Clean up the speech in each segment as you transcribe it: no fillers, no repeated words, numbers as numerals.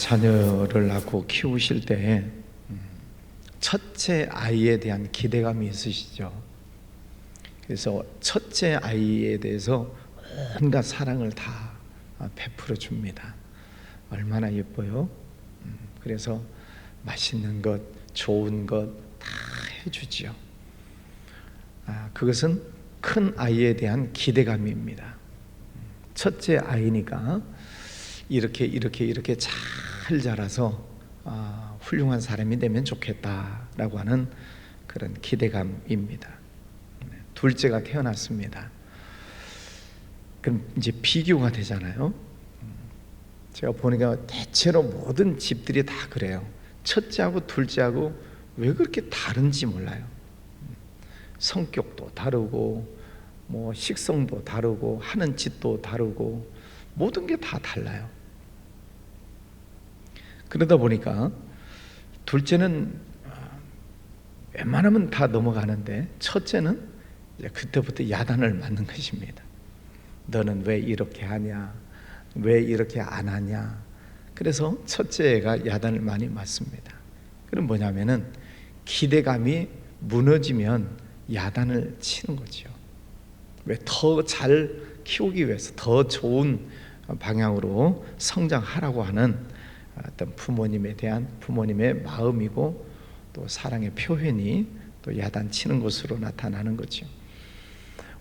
자녀를 낳고 키우실 때 첫째 아이에 대한 기대감이 있으시죠? 그래서 첫째 아이에 대해서 온갖 사랑을 다 베풀어 줍니다. 얼마나 예뻐요? 그래서 맛있는 것, 좋은 것 다 해주지요. 그것은 큰 아이에 대한 기대감입니다. 첫째 아이니까 이렇게 잘 자라서 훌륭한 사람이 되면 좋겠다라고 하는 그런 기대감입니다. 둘째가 태어났습니다. 그럼 이제 비교가 되잖아요. 제가 보니까 대체로 모든 집들이 다 그래요. 첫째하고 둘째하고 왜 그렇게 다른지 몰라요. 성격도 다르고 뭐 식성도 다르고 하는 짓도 다르고 모든 게 다 달라요. 그러다 보니까 둘째는 웬만하면 다 넘어가는데 첫째는 이제 그때부터 야단을 맞는 것입니다. 너는 왜 이렇게 하냐? 왜 이렇게 안 하냐? 그래서 첫째가 야단을 많이 맞습니다. 그럼 뭐냐면은 기대감이 무너지면 야단을 치는 거죠. 왜 더 잘 키우기 위해서 더 좋은 방향으로 성장하라고 하는 어떤 부모님에 대한 부모님의 마음이고 또 사랑의 표현이 또 야단치는 것으로 나타나는 거죠.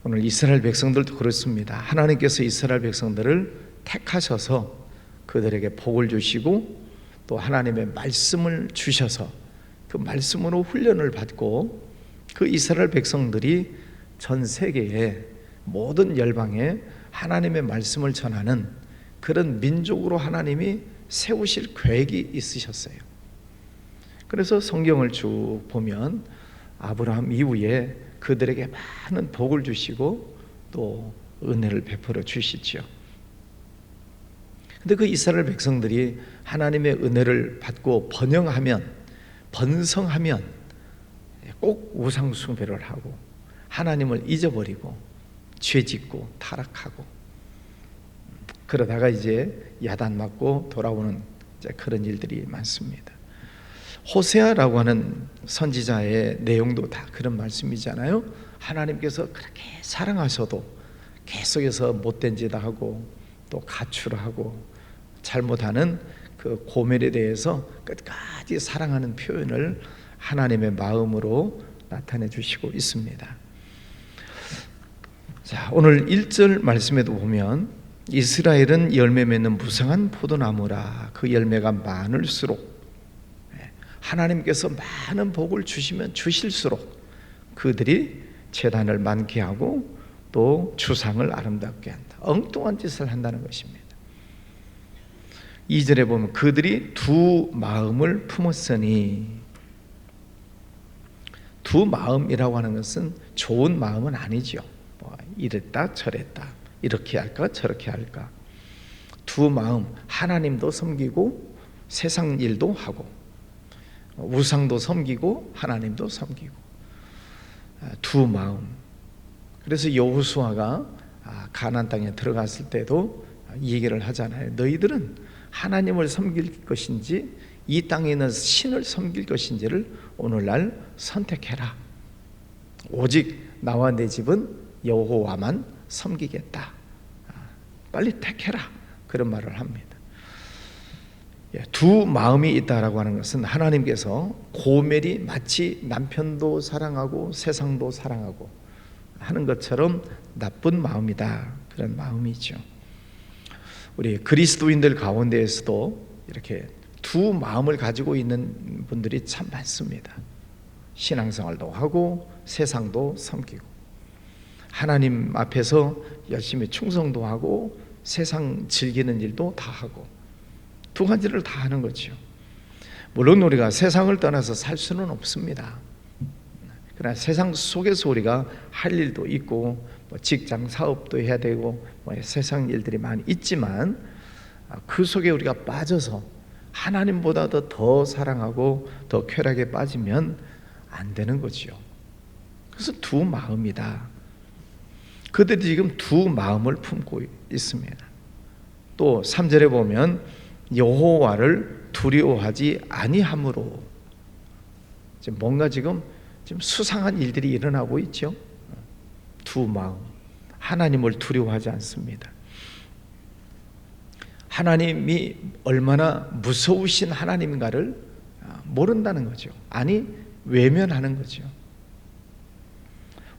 오늘 이스라엘 백성들도 그렇습니다. 하나님께서 이스라엘 백성들을 택하셔서 그들에게 복을 주시고 또 하나님의 말씀을 주셔서 그 말씀으로 훈련을 받고 그 이스라엘 백성들이 전 세계의 모든 열방에 하나님의 말씀을 전하는 그런 민족으로 하나님이 세우실 계획이 있으셨어요. 그래서 성경을 쭉 보면 아브라함 이후에 그들에게 많은 복을 주시고 또 은혜를 베풀어 주시죠. 근데 그 이스라엘 백성들이 하나님의 은혜를 받고 번성하면 꼭 우상 숭배를 하고 하나님을 잊어버리고 죄짓고 타락하고 그러다가 이제 야단 맞고 돌아오는 그런 일들이 많습니다. 호세아라고 하는 선지자의 내용도 다 그런 말씀이잖아요. 하나님께서 그렇게 사랑하셔도 계속해서 못된 짓 하고 또 가출하고 잘못하는 그 고멜에 대해서 끝까지 사랑하는 표현을 하나님의 마음으로 나타내 주시고 있습니다. 자, 오늘 1절 말씀에도 보면 이스라엘은 열매 맺는 무성한 포도나무라. 그 열매가 많을수록 하나님께서 많은 복을 주시면 주실수록 그들이 제단을 많게 하고 또 주상을 아름답게 한다. 엉뚱한 짓을 한다는 것입니다. 2절에 보면 그들이 두 마음을 품었으니, 두 마음이라고 하는 것은 좋은 마음은 아니죠. 이랬다 저랬다, 이렇게 할까 저렇게 할까. 두 마음, 하나님도 섬기고 세상 일도 하고 우상도 섬기고 하나님도 섬기고 두 마음. 그래서 여호수아가 가나안 땅에 들어갔을 때도 이 얘기를 하잖아요. 너희들은 하나님을 섬길 것인지 이 땅에 있는 신을 섬길 것인지를 오늘날 선택해라. 오직 나와 내 집은 여호와만 섬기겠다. 빨리 택해라. 그런 말을 합니다. 두 마음이 있다라고 하는 것은 하나님께서 고멜이 마치 남편도 사랑하고 세상도 사랑하고 하는 것처럼 나쁜 마음이다. 그런 마음이죠. 우리 그리스도인들 가운데에서도 이렇게 두 마음을 가지고 있는 분들이 참 많습니다. 신앙생활도 하고 세상도 섬기고 하나님 앞에서 열심히 충성도 하고 세상 즐기는 일도 다 하고 두 가지를 다 하는 거죠. 물론 우리가 세상을 떠나서 살 수는 없습니다. 그러나 세상 속에서 우리가 할 일도 있고 직장 사업도 해야 되고 세상 일들이 많이 있지만 그 속에 우리가 빠져서 하나님보다 더 사랑하고 더 쾌락에 빠지면 안 되는 거죠. 그래서 두 마음이다. 그들이 지금 두 마음을 품고 있습니다. 또 3절에 보면 여호와를 두려워하지 아니함으로. 뭔가 지금 수상한 일들이 일어나고 있죠. 두 마음, 하나님을 두려워하지 않습니다. 하나님이 얼마나 무서우신 하나님인가를 모른다는 거죠. 아니, 외면하는 거죠.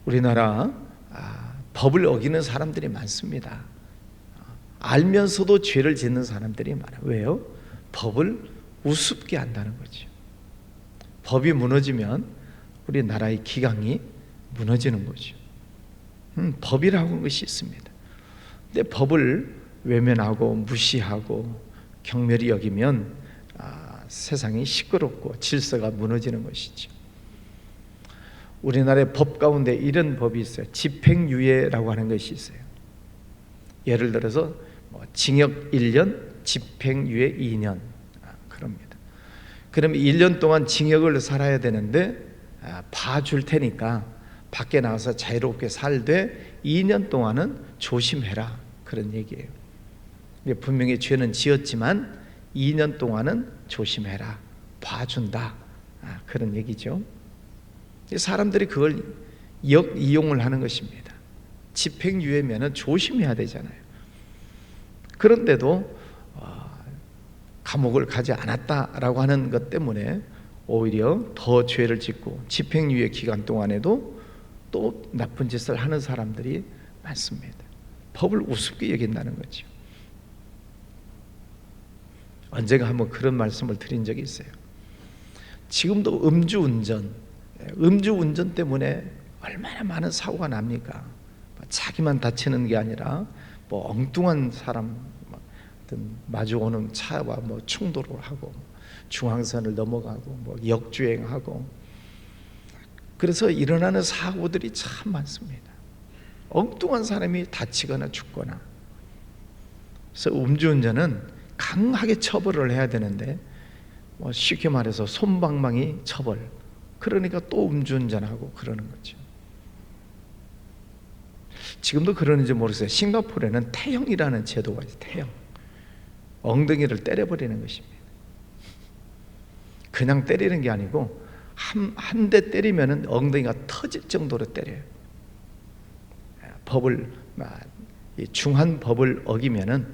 우리나라 법을 어기는 사람들이 많습니다. 알면서도 죄를 짓는 사람들이 많아요. 왜요? 법을 우습게 한다는 거죠. 법이 무너지면 우리나라의 기강이 무너지는 거죠. 법이라고 하는 것이 있습니다. 근데 법을 외면하고 무시하고 경멸히 여기면 세상이 시끄럽고 질서가 무너지는 것이죠. 우리나라의 법 가운데 이런 법이 있어요. 집행유예라고 하는 것이 있어요. 예를 들어서 징역 1년, 집행유예 2년 그럽니다. 그러면 1년 동안 징역을 살아야 되는데 봐줄 테니까 밖에 나가서 자유롭게 살되 2년 동안은 조심해라, 그런 얘기예요. 분명히 죄는 지었지만 2년 동안은 조심해라, 봐준다, 그런 얘기죠. 사람들이 그걸 이용을 하는 것입니다. 집행유예면은 조심해야 되잖아요. 그런데도 감옥을 가지 않았다라고 하는 것 때문에 오히려 더 죄를 짓고 집행유예 기간 동안에도 또 나쁜 짓을 하는 사람들이 많습니다. 법을 우습게 여긴다는 거죠. 언젠가 한번 그런 말씀을 드린 적이 있어요. 지금도 음주운전 때문에 얼마나 많은 사고가 납니까? 자기만 다치는 게 아니라 엉뚱한 사람 마주오는 차와 충돌을 하고 중앙선을 넘어가고 역주행하고, 그래서 일어나는 사고들이 참 많습니다. 엉뚱한 사람이 다치거나 죽거나. 그래서 음주운전은 강하게 처벌을 해야 되는데 쉽게 말해서 솜방망이 처벌. 그러니까 또 음주운전하고 그러는 거죠. 지금도 그러는지 모르겠어요. 싱가포르에는 태형이라는 제도가 있어요. 태형. 엉덩이를 때려버리는 것입니다. 그냥 때리는 게 아니고 한 대 때리면 엉덩이가 터질 정도로 때려요. 법을, 중한 법을 어기면은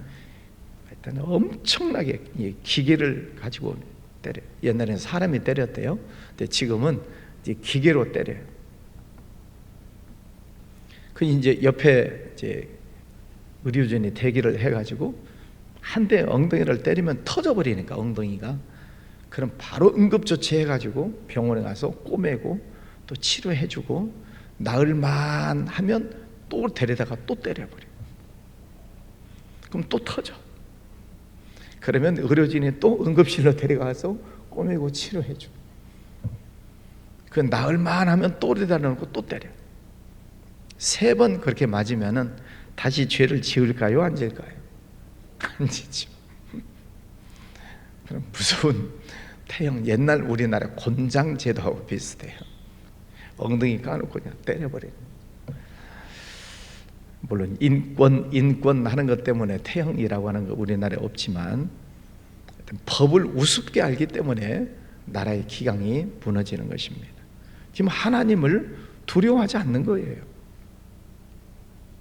일단 엄청나게 기계를 가지고 때려요. 옛날에는 사람이 때렸대요. 근데 지금은 이제 기계로 때려요. 그 이제 옆에 이제 의료진이 대기를 해가지고 한 대 엉덩이를 때리면 터져버리니까 엉덩이가, 그럼 바로 응급조치 해가지고 병원에 가서 꼬매고 또 치료해주고 나을만 하면 또 데려다가 또 때려버려요. 그럼 또 터져. 그러면 의료진이 또 응급실로 데려가서 꼬매고 치료해주고, 그 나을만 하면 또 데려다 놓고 또 때려. 3번 그렇게 맞으면은 다시 죄를 지을까요? 안 지을까요? 안 지죠. 그럼 무서운 태형, 옛날 우리나라 곤장 제도하고 비슷해요. 엉덩이 까놓고 그냥 때려버리는. 물론 인권 하는 것 때문에 태형이라고 하는 거 우리나라에 없지만 법을 우습게 알기 때문에 나라의 기강이 무너지는 것입니다. 지금 하나님을 두려워하지 않는 거예요.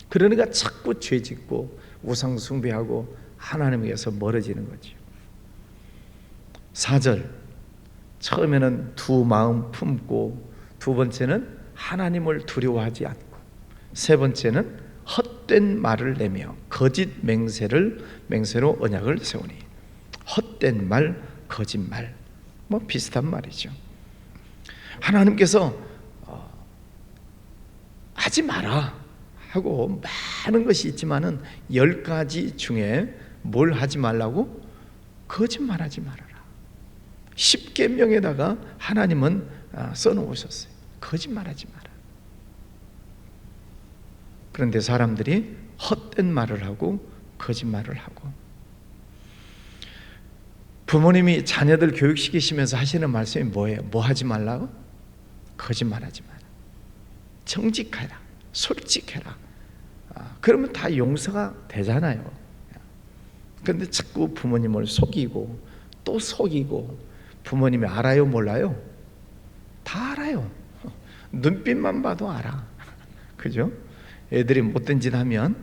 그러니까 자꾸 죄짓고 우상 숭배하고 하나님에게서 멀어지는 거죠. 4절, 처음에는 두 마음 품고, 두 번째는 하나님을 두려워하지 않고, 세 번째는 헛된 말을 내며 거짓 맹세로 언약을 세우니. 헛된 말, 거짓말, 비슷한 말이죠. 하나님께서 하지 마라 하고 많은 것이 있지만은 10가지 중에 뭘 하지 말라고? 거짓말하지 말아라. 10계명에다가 하나님은 써놓으셨어요. 거짓말하지 마라. 그런데 사람들이 헛된 말을 하고 거짓말을 하고, 부모님이 자녀들 교육시키시면서 하시는 말씀이 뭐예요? 뭐 하지 말라고? 거짓말하지 마라. 정직하라. 솔직해라. 그러면 다 용서가 되잖아요. 그런데 자꾸 부모님을 속이고 또 속이고, 부모님이 알아요 몰라요? 다 알아요. 눈빛만 봐도 알아. 그죠? 애들이 못된 짓 하면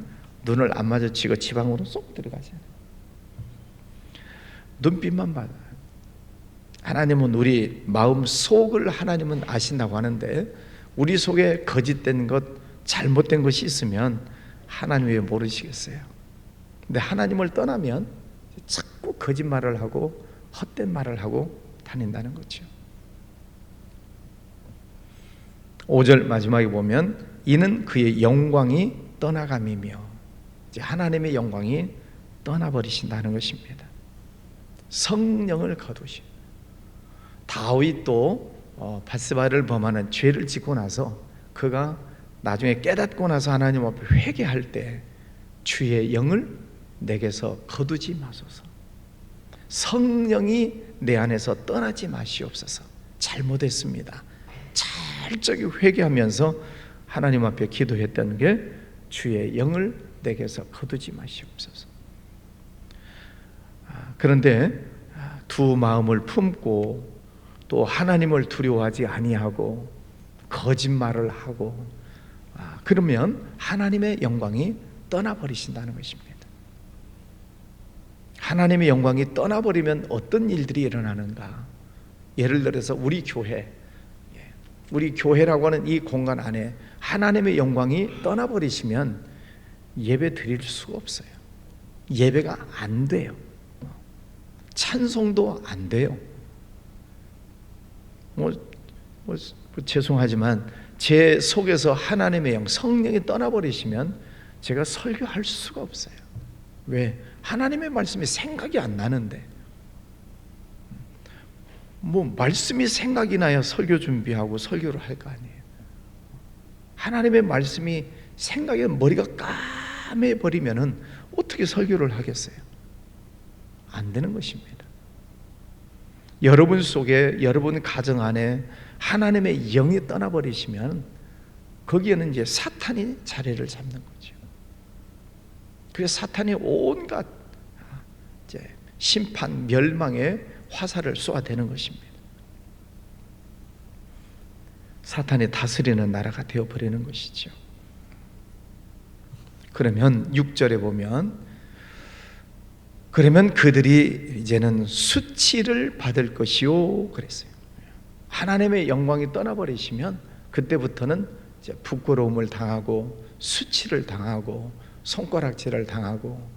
눈을 안 마주치고 지방으로 쏙 들어가잖아요. 눈빛만 봐도. 하나님은 우리 마음 속을 하나님은 아신다고 하는데, 우리 속에 거짓된 것, 잘못된 것이 있으면 하나님 왜 모르시겠어요? 근데 하나님을 떠나면 자꾸 거짓말을 하고 헛된 말을 하고 다닌다는 거죠. 5절 마지막에 보면 이는 그의 영광이 떠나감이며, 이제 하나님의 영광이 떠나버리신다는 것입니다. 성령을 거두시. 다윗도 밧세바를 범하는 죄를 짓고 나서 그가 나중에 깨닫고 나서 하나님 앞에 회개할 때 주의 영을 내게서 거두지 마소서. 성령이 내 안에서 떠나지 마시옵소서. 잘못했습니다. 철저히 회개하면서 하나님 앞에 기도했던 게 주의 영을 내게서 거두지 마시옵소서. 그런데 두 마음을 품고 또 하나님을 두려워하지 아니하고 거짓말을 하고, 그러면 하나님의 영광이 떠나버리신다는 것입니다. 하나님의 영광이 떠나버리면 어떤 일들이 일어나는가? 예를 들어서 우리 교회라고 하는 이 공간 안에 하나님의 영광이 떠나버리시면 예배 드릴 수가 없어요. 예배가 안 돼요. 찬송도 안 돼요. 죄송하지만 제 속에서 하나님의 영, 성령이 떠나버리시면 제가 설교할 수가 없어요. 왜? 하나님의 말씀이 생각이 안 나는데. 말씀이 생각이 나야 설교 준비하고 설교를 할 거 아니에요. 하나님의 말씀이 생각에 머리가 까매버리면은 어떻게 설교를 하겠어요? 안 되는 것입니다. 여러분 속에, 여러분 가정 안에 하나님의 영이 떠나버리시면 거기에는 이제 사탄이 자리를 잡는 거죠. 그래서 사탄이 온갖 이제 심판, 멸망의 화살을 쏘아대는 것입니다. 사탄이 다스리는 나라가 되어버리는 것이죠. 그러면 6절에 보면, 그러면 그들이 이제는 수치를 받을 것이요 그랬어요. 하나님의 영광이 떠나버리시면 그때부터는 이제 부끄러움을 당하고 수치를 당하고 손가락질을 당하고,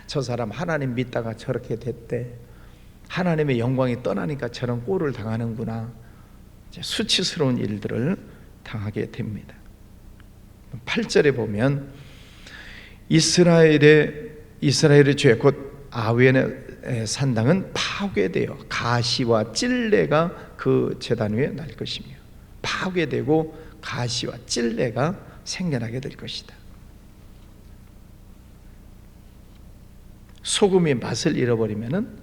저 사람 하나님 믿다가 저렇게 됐대, 하나님의 영광이 떠나니까 저런 꼴을 당하는구나, 이제 수치스러운 일들을 당하게 됩니다. 8절에 보면 이스라엘의 죄 곧 아웬의 산당은 파괴되어 가시와 찔레가 그 제단 위에 날 것이며, 파괴되고 가시와 찔레가 생겨나게 될 것이다. 소금이 맛을 잃어버리면은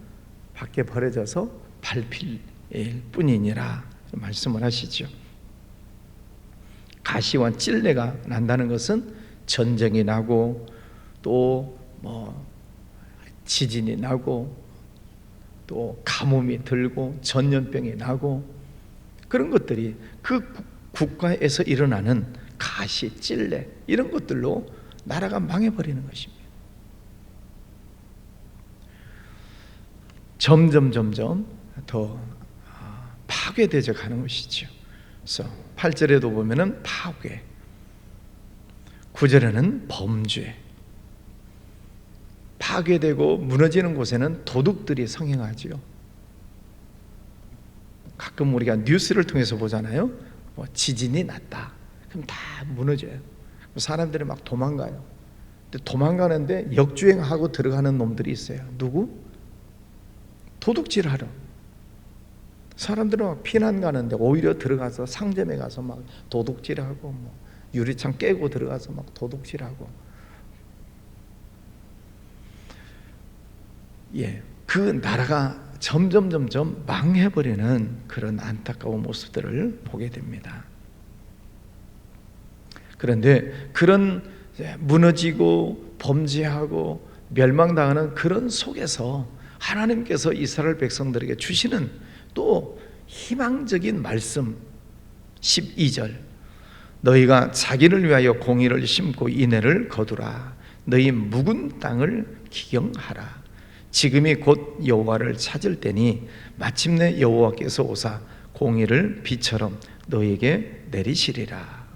밖에 버려져서 밟힐 뿐이니라 말씀을 하시죠. 가시와 찔레가 난다는 것은 전쟁이 나고 또 지진이 나고 또 가뭄이 들고 전염병이 나고, 그런 것들이 그 국가에서 일어나는 가시, 찔레 이런 것들로 나라가 망해버리는 것입니다. 점점 더 파괴되어 가는 것이죠. 그래서 8절에도 보면은 파괴, 9절에는 범죄. 파괴되고 무너지는 곳에는 도둑들이 성행하지요. 가끔 우리가 뉴스를 통해서 보잖아요. 지진이 났다. 그럼 다 무너져요. 사람들이 막 도망가요. 근데 도망가는데 역주행하고 들어가는 놈들이 있어요. 누구? 도둑질하러. 사람들은 막 피난 가는데 오히려 들어가서 상점에 가서 막 도둑질하고 유리창 깨고 들어가서 막 도둑질하고, 그 나라가 점점 망해버리는 그런 안타까운 모습들을 보게 됩니다. 그런데 그런 무너지고 범죄하고 멸망당하는 그런 속에서 하나님께서 이스라엘 백성들에게 주시는 또 희망적인 말씀 12절, 너희가 자기를 위하여 공의를 심고 인애를 거두라. 너희 묵은 땅을 기경하라. 지금이 곧 여호와를 찾을 때니 마침내 여호와께서 오사 공의를 비처럼 너희에게 내리시리라.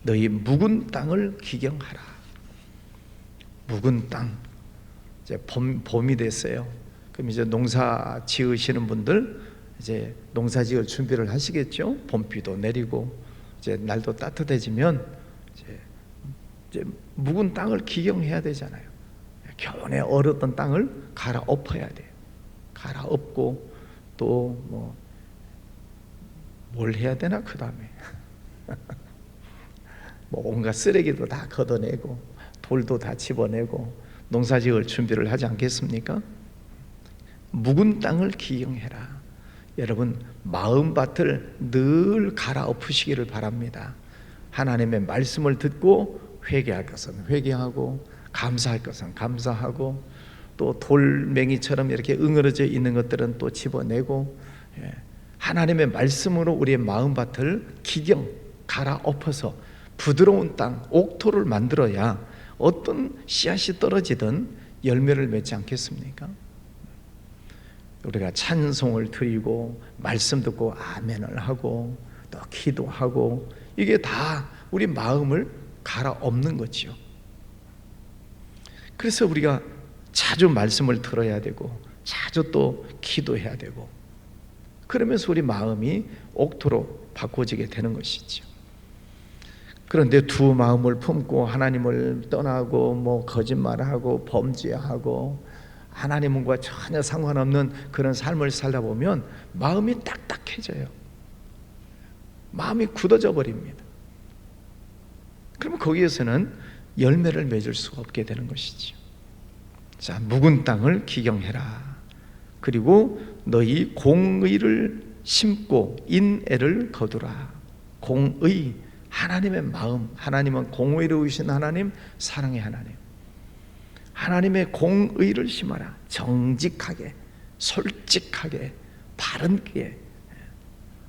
너희 묵은 땅을 기경하라. 묵은 땅, 이제 봄이 됐어요. 그럼 이제 농사 지으시는 분들 이제 농사 지을 준비를 하시겠죠. 봄비도 내리고 이제 날도 따뜻해지면 이제 묵은 땅을 기경해야 되잖아요. 겨우내 얼었던 땅을 갈아엎어야 돼요. 갈아엎고 또 뭘 해야 되나 그 다음에 온갖 쓰레기도 다 걷어내고 돌도 다 집어내고 농사지을 준비를 하지 않겠습니까? 묵은 땅을 기경해라. 여러분 마음밭을 늘 갈아엎으시기를 바랍니다. 하나님의 말씀을 듣고 회개할 것은 회개하고 감사할 것은 감사하고 또 돌멩이처럼 이렇게 응어러져 있는 것들은 또 집어내고 하나님의 말씀으로 우리의 마음밭을 기경 갈아엎어서 부드러운 땅 옥토를 만들어야 어떤 씨앗이 떨어지든 열매를 맺지 않겠습니까? 우리가 찬송을 드리고 말씀 듣고 아멘을 하고 또 기도하고 이게 다 우리 마음을 갈아엎는 거지요. 그래서 우리가 자주 말씀을 들어야 되고 자주 또 기도해야 되고 그러면서 우리 마음이 옥토로 바꿔지게 되는 것이죠. 그런데 두 마음을 품고 하나님을 떠나고 거짓말하고 범죄하고 하나님과 전혀 상관없는 그런 삶을 살다 보면 마음이 딱딱해져요. 마음이 굳어져 버립니다. 그러면 거기에서는 열매를 맺을 수가 없게 되는 것이죠. 자, 묵은 땅을 기경해라. 그리고 너희 공의를 심고 인애를 거두라. 공의, 하나님의 마음, 하나님은 공의로우신 하나님, 사랑의 하나님. 하나님의 공의를 심어라. 정직하게, 솔직하게, 바른게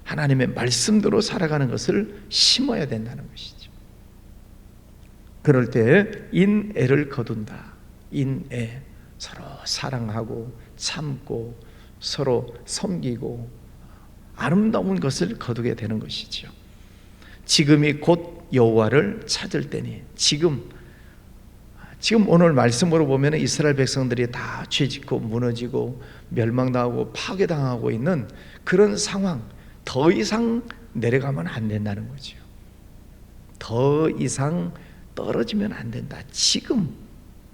하나님의 말씀대로 살아가는 것을 심어야 된다는 것이죠. 그럴 때 인애를 거둔다. 인애, 서로 사랑하고 참고 서로 섬기고 아름다운 것을 거두게 되는 것이죠. 지금이 곧 여호와를 찾을 때니, 지금 오늘 말씀으로 보면 이스라엘 백성들이 다 죄짓고 무너지고 멸망당하고 파괴당하고 있는 그런 상황, 더 이상 내려가면 안 된다는 거죠. 더 이상 떨어지면 안 된다.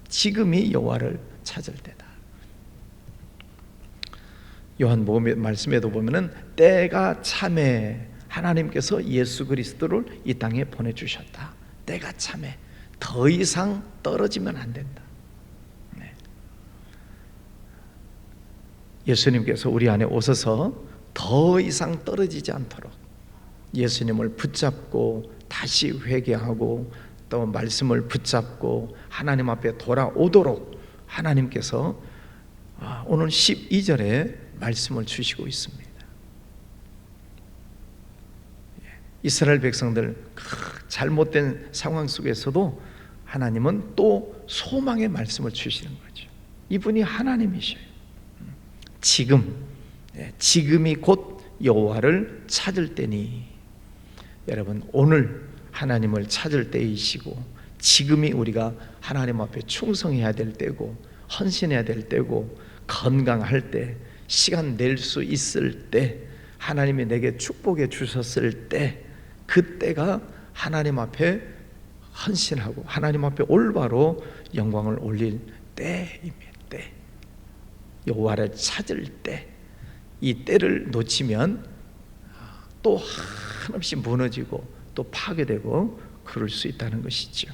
지금이 여호와를 찾을 때다. 요한복음 말씀에도 보면은 때가 참에 하나님께서 예수 그리스도를 이 땅에 보내주셨다. 때가 참에 더 이상 떨어지면 안 된다. 네. 예수님께서 우리 안에 오셔서 더 이상 떨어지지 않도록 예수님을 붙잡고 다시 회개하고 또 말씀을 붙잡고 하나님 앞에 돌아오도록 하나님께서 오늘 12절에 말씀을 주시고 있습니다. 이스라엘 백성들 잘못된 상황 속에서도 하나님은 또 소망의 말씀을 주시는 거죠. 이분이 하나님이셔요. 지금이 곧 여호와를 찾을 때니. 여러분, 오늘 하나님을 찾을 때이시고 지금이 우리가 하나님 앞에 충성해야 될 때고 헌신해야 될 때고 건강할 때 시간 낼 수 있을 때 하나님이 내게 축복해 주셨을 때 그때가 하나님 앞에 헌신하고 하나님 앞에 올바로 영광을 올릴 때입니다. 때. 여호와를 찾을 때. 이 때를 놓치면 또 한없이 무너지고 또 파괴되고 그럴 수 있다는 것이죠.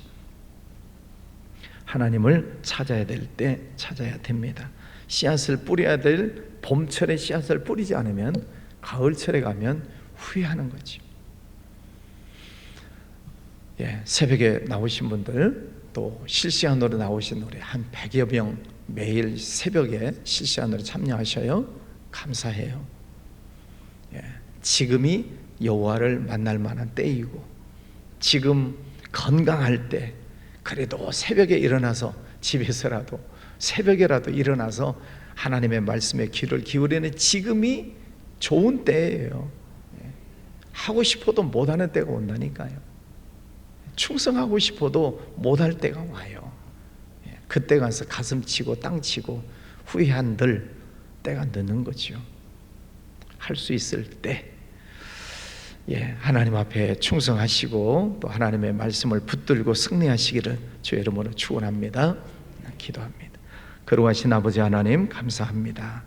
하나님을 찾아야 될 때 찾아야 됩니다. 씨앗을 뿌려야 될 봄철에 씨앗을 뿌리지 않으면 가을철에 가면 후회하는 거지. 새벽에 나오신 분들 또 실시간으로 나오신 우리 한 100여 명 매일 새벽에 실시간으로 참여하셔요. 감사해요. 지금이 여호와를 만날 만한 때이고, 지금 건강할 때 그래도 새벽에 일어나서, 집에서라도 새벽에라도 일어나서 하나님의 말씀에 귀를 기울이는 지금이 좋은 때예요. 하고 싶어도 못하는 때가 온다니까요. 충성하고 싶어도 못할 때가 와요. 그때 가서 가슴 치고 땅 치고 후회한들 때가 늦는 거죠. 할 수 있을 때 하나님 앞에 충성하시고 또 하나님의 말씀을 붙들고 승리하시기를 주의 이름으로 축원합니다. 기도합니다. 거룩하신 아버지 하나님, 감사합니다.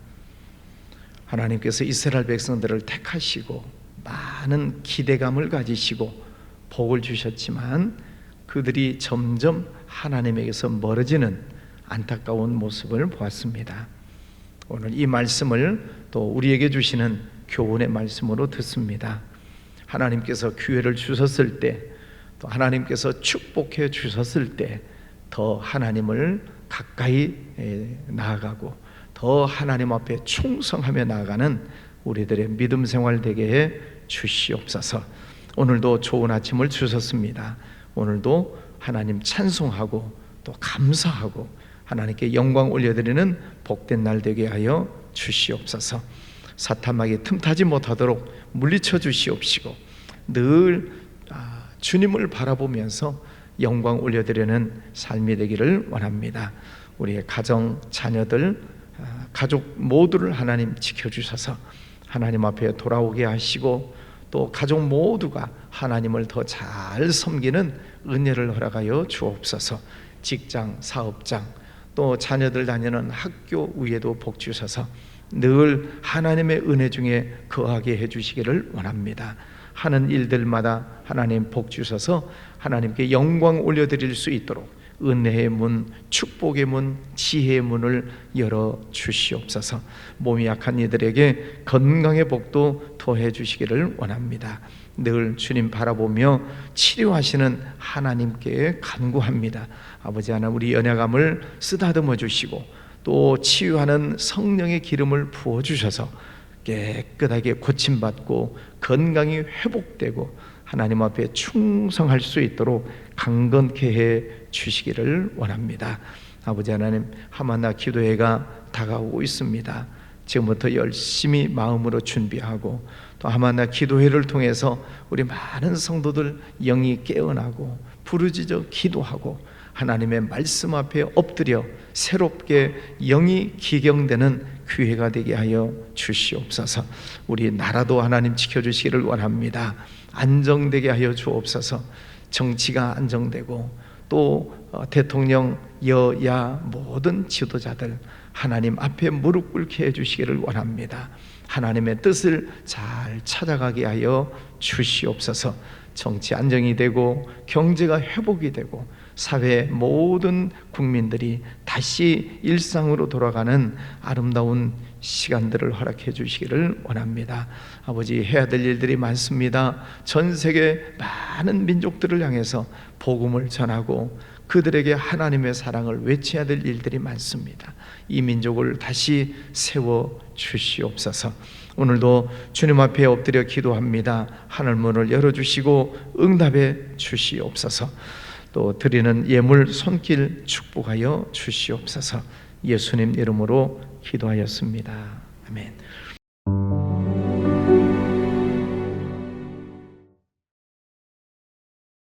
하나님께서 이스라엘 백성들을 택하시고 많은 기대감을 가지시고 복을 주셨지만 그들이 점점 하나님에게서 멀어지는 안타까운 모습을 보았습니다. 오늘 이 말씀을 또 우리에게 주시는 교훈의 말씀으로 듣습니다. 하나님께서 기회를 주셨을 때, 또 하나님께서 축복해 주셨을 때 더 하나님을 가까이 나아가고 더 하나님 앞에 충성하며 나아가는 우리들의 믿음 생활 되게 해 주시옵소서. 오늘도 좋은 아침을 주셨습니다. 오늘도 하나님 찬송하고 또 감사하고 하나님께 영광 올려드리는 복된 날 되게 하여 주시옵소서. 사탄마귀 틈타지 못하도록 물리쳐 주시옵시고 늘 주님을 바라보면서 영광 올려드리는 삶이 되기를 원합니다. 우리의 가정, 자녀들, 가족 모두를 하나님 지켜주셔서 하나님 앞에 돌아오게 하시고 또 가족 모두가 하나님을 더 잘 섬기는 은혜를 허락하여 주옵소서. 직장, 사업장, 또 자녀들 다니는 학교 위에도 복 주셔서 늘 하나님의 은혜 중에 거하게 해주시기를 원합니다. 하는 일들마다 하나님 복 주셔서 하나님께 영광 올려드릴 수 있도록 은혜의 문, 축복의 문, 지혜의 문을 열어 주시옵소서. 몸이 약한 이들에게 건강의 복도 더해 주시기를 원합니다. 늘 주님 바라보며 치료하시는 하나님께 간구합니다. 아버지 하나님, 우리 연약함을 쓰다듬어 주시고 또 치유하는 성령의 기름을 부어 주셔서 깨끗하게 고침받고 건강이 회복되고 하나님 앞에 충성할 수 있도록 강건케 해 주시기를 원합니다. 아버지 하나님, 하마나 기도회가 다가오고 있습니다. 지금부터 열심히 마음으로 준비하고 또 하마나 기도회를 통해서 우리 많은 성도들 영이 깨어나고 부르짖어 기도하고 하나님의 말씀 앞에 엎드려 새롭게 영이 기경되는 기회가 되게 하여 주시옵소서. 우리 나라도 하나님 지켜주시기를 원합니다. 안정되게 하여 주옵소서. 정치가 안정되고 또 대통령, 여야 모든 지도자들 하나님 앞에 무릎 꿇게 해주시기를 원합니다. 하나님의 뜻을 잘 찾아가게 하여 주시옵소서. 정치 안정이 되고 경제가 회복이 되고 사회 모든 국민들이 다시 일상으로 돌아가는 아름다운 시간들을 허락해 주시기를 원합니다. 아버지, 해야 될 일들이 많습니다. 전 세계 많은 민족들을 향해서 복음을 전하고 그들에게 하나님의 사랑을 외쳐야 될 일들이 많습니다. 이 민족을 다시 세워 주시옵소서. 오늘도 주님 앞에 엎드려 기도합니다. 하늘문을 열어주시고 응답해 주시옵소서. 또 드리는 예물 손길 축복하여 주시옵소서. 예수님 이름으로 기도하였습니다. 아멘.